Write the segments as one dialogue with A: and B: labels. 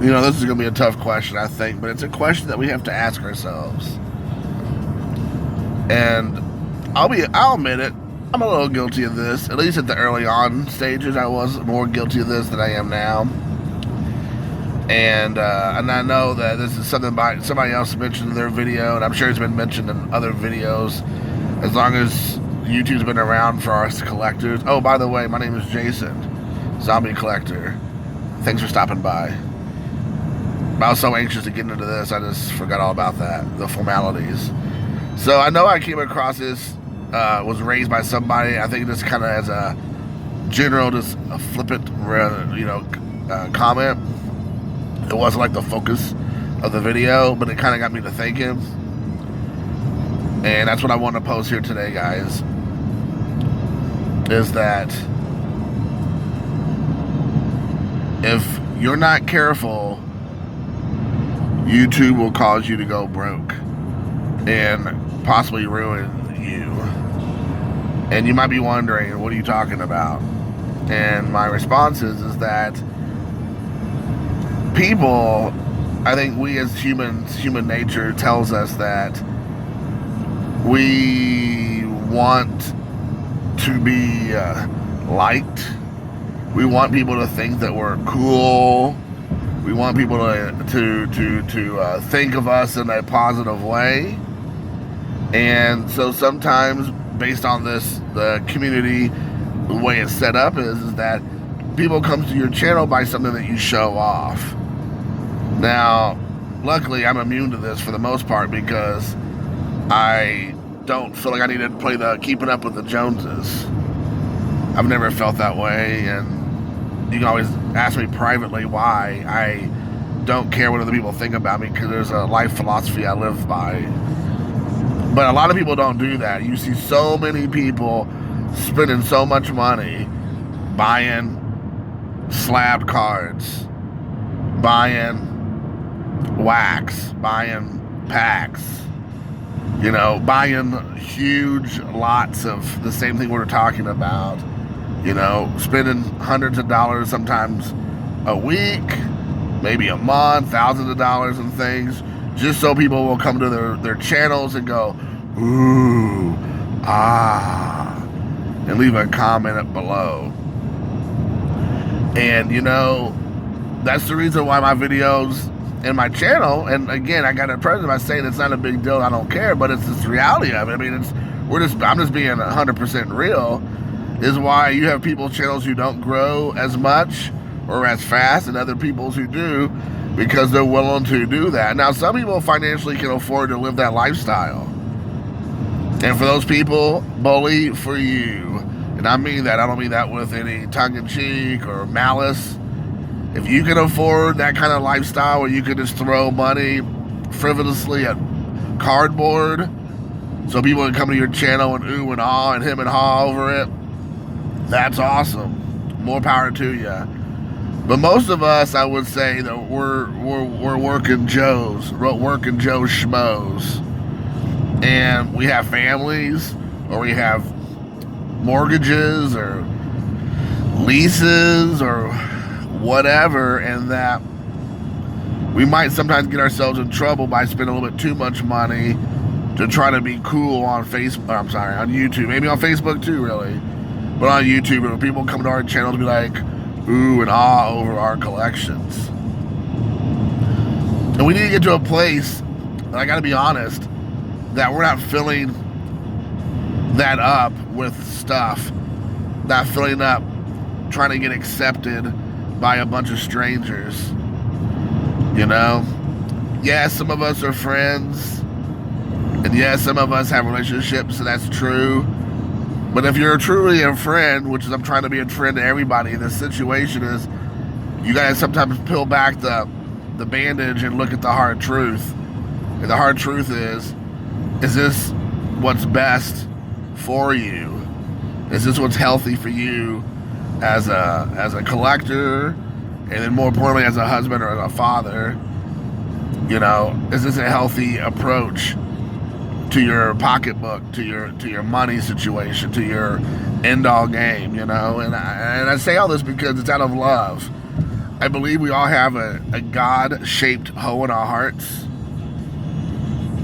A: You know, this is going to be a tough question, I think, but it's a question that we have to ask ourselves. And I'll admit it, I'm a little guilty of this. At least at the early on stages, I was more guilty of this than I am now. And I know that this is something somebody else mentioned in their video, and I'm sure it's been mentioned in other videos. As long as YouTube's been around for us collectors. Oh, by the way, my name is Jason, Zombie Collector. Thanks for stopping by. I was so anxious to get into this, I just forgot all about that, the formalities. So I know I came across this, was raised by somebody, I think just kind of as a general, just a flippant, comment. It wasn't like the focus of the video, but it kind of got me to thinking. And that's what I want to post here today, guys. Is that if you're not careful, YouTube will cause you to go broke and possibly ruin you. And you might be wondering, what are you talking about? And my response is that people, I think we as humans, human nature tells us that we want to be liked. We want people to think that we're cool. We want people to think of us in a positive way. And so sometimes, based on this, the community, the way it's set up is that people come to your channel by something that you show off. Now, luckily, I'm immune to this for the most part because I don't feel like I need to play the keeping up with the Joneses. I've never felt that way, and you can always ask me privately why. I don't care what other people think about me because there's a life philosophy I live by. But a lot of people don't do that. You see so many people spending so much money buying slab cards, buying wax, buying packs, buying huge lots of the same thing we're talking about, spending hundreds of dollars sometimes a week, maybe a month, thousands of dollars and things, just so people will come to their channels and go, ooh, ah, and leave a comment below. And, that's the reason why my videos and my channel, and again, I got to preface by saying it's not a big deal, I don't care, but it's this reality of it. I mean, I'm just being 100% real, is why you have people's channels who don't grow as much or as fast and other people's who do, because they're willing to do that. Now, some people financially can afford to live that lifestyle. And for those people, bully for you. And I mean that. I don't mean that with any tongue-in-cheek or malice. If you can afford that kind of lifestyle where you can just throw money frivolously at cardboard so people can come to your channel and ooh and ah and him and haw over it, that's awesome. More power to you. But most of us, I would say that we're working Joe schmoes. And we have families, or we have mortgages or leases or whatever, and that we might sometimes get ourselves in trouble by spending a little bit too much money to try to be cool on on YouTube, maybe on Facebook too, really, but on YouTube, where people come to our channel to be like, ooh and ah over our collections. And we need to get to a place, and I gotta be honest, that we're not filling that up with stuff, not filling up trying to get accepted by a bunch of strangers. Yes, some of us are friends, and yes, some of us have relationships, and that's true. But if you're truly a friend, which is I'm trying to be a friend to everybody in this situation, is you gotta sometimes peel back the bandage and look at the hard truth. And the hard truth is this what's best for you? Is this what's healthy for you as a collector, and then more importantly as a husband or as a father? Is this a healthy approach to your pocketbook, to your money situation, to your end all game? And I say all this because it's out of love. I believe we all have a God-shaped hole in our hearts,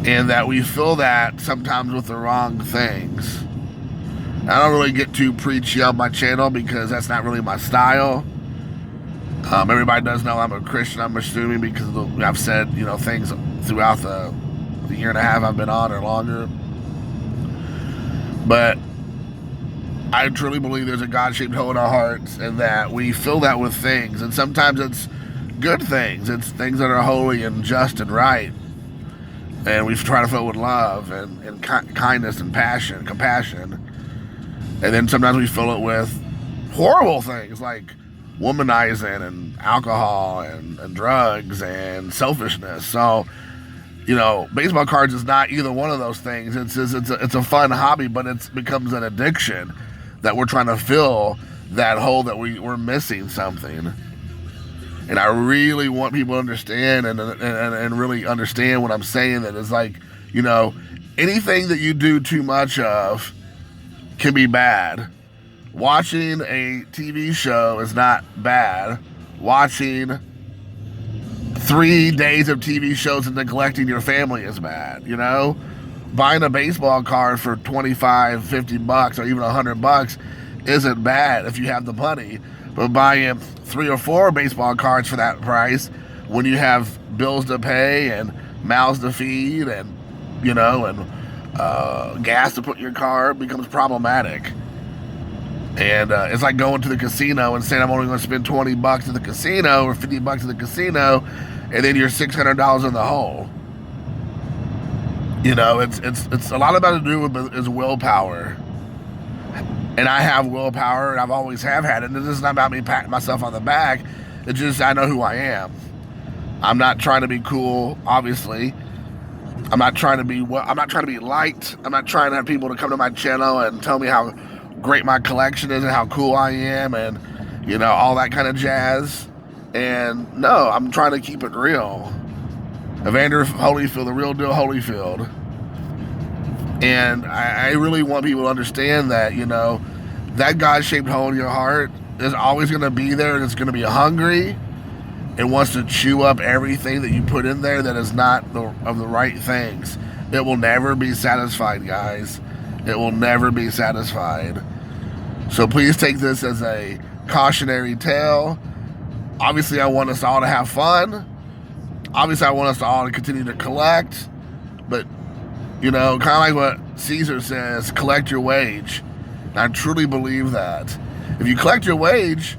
A: and that we fill that sometimes with the wrong things. I don't really get too preachy on my channel because that's not really my style. Everybody does know I'm a Christian, I'm assuming, because I've said, things throughout the year and a half I've been on or longer. But I truly believe there's a God-shaped hole in our hearts, and that we fill that with things. And sometimes it's good things. It's things that are holy and just and right. And we try to fill it with love and kindness and passion, compassion. And then sometimes we fill it with horrible things like womanizing and alcohol and drugs and selfishness. So, baseball cards is not either one of those things. It's a fun hobby, but it becomes an addiction that we're trying to fill that hole that we're missing something. And I really want people to understand and really understand what I'm saying. That it's like, anything that you do too much of can be bad. Watching a TV show is not bad. Watching 3 days of TV shows and neglecting your family is bad, Buying a baseball card for $25, $50 or even $100 isn't bad if you have the money. But buying 3 or 4 baseball cards for that price when you have bills to pay and mouths to feed and, gas to put in your car becomes problematic. And it's like going to the casino and saying I'm only going to spend $20 at the casino or $50 at the casino, and then you're $600 in the hole. It's a lot about to do with is willpower. And I have willpower, and I've always have had it. And this is not about me patting myself on the back. It's just I know who I am. I'm not trying to be cool, obviously. I'm not trying to be liked. I'm not trying to have people to come to my channel and tell me how great my collection is and how cool I am and all that kind of jazz. And no, I'm trying to keep it real. Evander Holyfield, the real deal Holyfield. And I really want people to understand that, that God-shaped hole in your heart is always going to be there, and it's going to be hungry and wants to chew up everything that you put in there that is not of the right things. It will never be satisfied, guys. It will never be satisfied. So please take this as a cautionary tale. Obviously, I want us all to have fun. Obviously, I want us all to continue to collect. But, kind of like what Caesar says, collect your wage. And I truly believe that. If you collect your wage,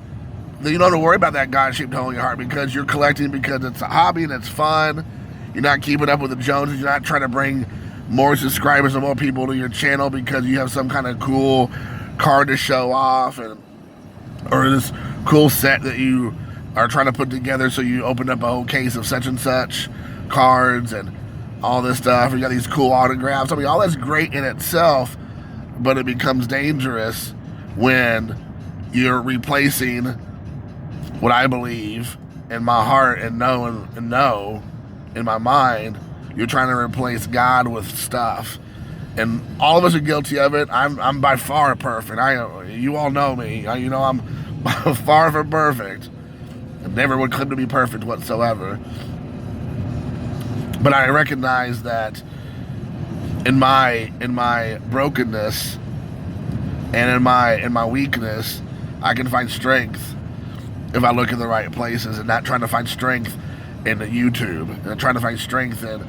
A: then you don't have to worry about that God-shaped hole in your heart, because you're collecting because it's a hobby and it's fun. You're not keeping up with the Joneses. You're not trying to bring more subscribers and more people to your channel because you have some kind of cool card to show off or this cool set that you are trying to put together, so you open up a whole case of such and such cards and all this stuff. You got these cool autographs. I mean, all that's great in itself, but it becomes dangerous when you're replacing what I believe in my heart and know in my mind. You're trying to replace God with stuff. And all of us are guilty of it. I'm by far perfect. You all know me. I'm far from perfect. I never would claim to be perfect whatsoever. But I recognize that in my brokenness and in my weakness, I can find strength if I look in the right places and not trying to find strength in YouTube and trying to find strength in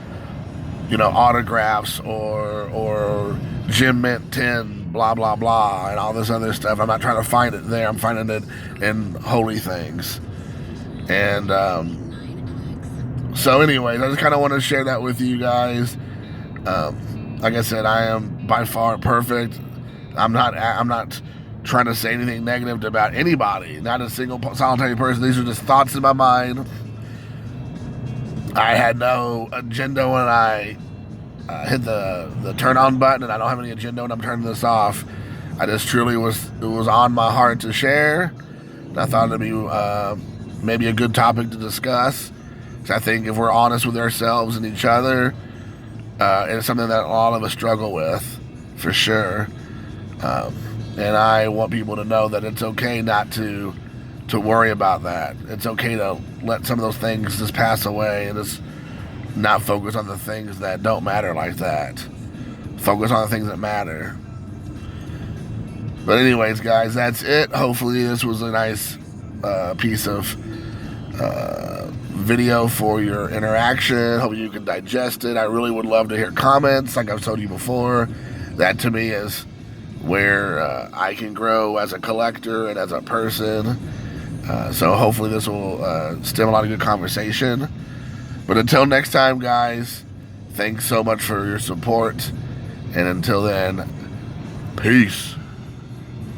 A: autographs or Gym Mint 10, blah, blah, blah, and all this other stuff. I'm not trying to find it there. I'm finding it in holy things. And so anyways, I just kind of want to share that with you guys. Like I said, I am by far perfect. I'm not trying to say anything negative about anybody, not a single solitary person. These are just thoughts in my mind. I had no agenda when I hit the turn on button, and I don't have any agenda when I'm turning this off. I just truly it was on my heart to share. And I thought it'd be maybe a good topic to discuss. So I think if we're honest with ourselves and each other, it's something that a lot of us struggle with, for sure. And I want people to know that it's okay not to to worry about that. It's okay to let some of those things just pass away and just not focus on the things that don't matter like that. Focus on the things that matter. But anyways, guys, that's it. Hopefully this was a nice piece of video for your interaction. Hope you can digest it. I really would love to hear comments, like I've told you before. That to me is where I can grow as a collector and as a person. So hopefully this will stimulate a good conversation. But until next time, guys, thanks so much for your support. And until then, peace.